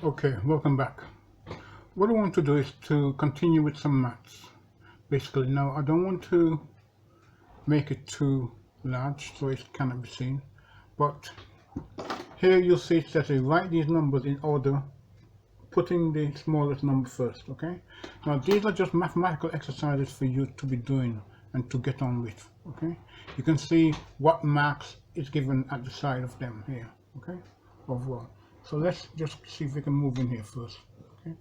Okay, welcome back. What I want to do is to continue with some maths. Basically, now I don't want to make it too large so it cannot be seen. But here you'll see it says write these numbers in order, putting the smallest number first, okay? Now these are just mathematical exercises for you to be doing and to get on with, okay? You can see what marks is given at the side of them here, okay? Overall. So let's just see if we can move in here first, okay?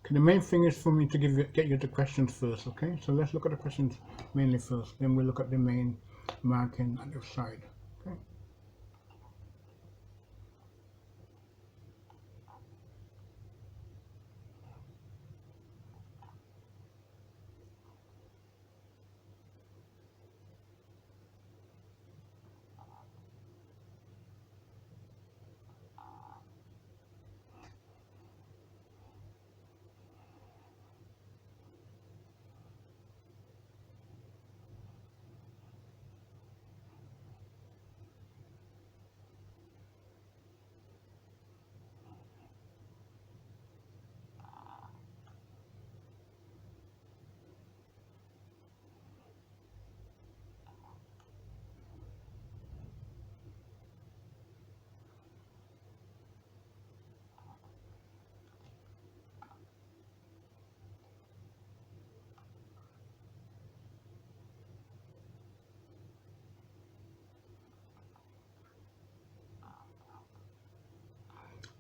Okay, the main thing is for me to get you the questions first, okay? So let's look at the questions mainly first, then we'll look at the main marking at the side, okay?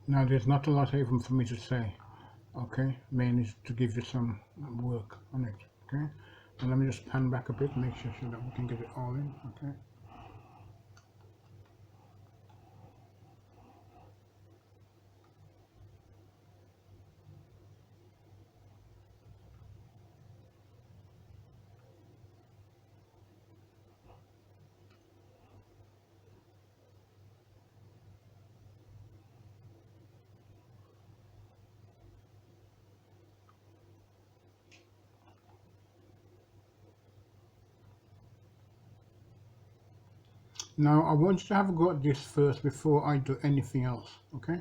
Now there's not a lot even for me to say, okay? Mainly to give you some work on it, okay? And let me just pan back a bit, make sure that we can get it all in, okay? Now I want you to have a go at this first before I do anything else, okay?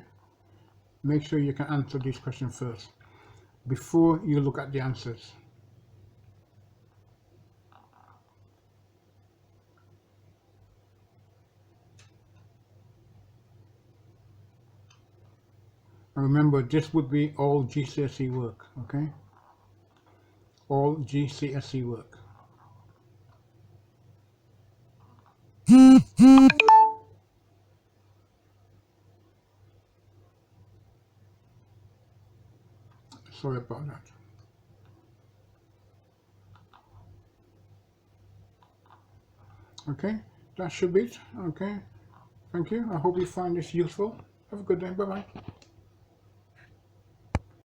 Make sure you can answer these questions first before you look at the answers. And remember, this would be all GCSE work, okay? All GCSE work. Sorry about that. Okay, that should be it. Okay, thank you. I hope you find this useful. Have a good day. Bye bye.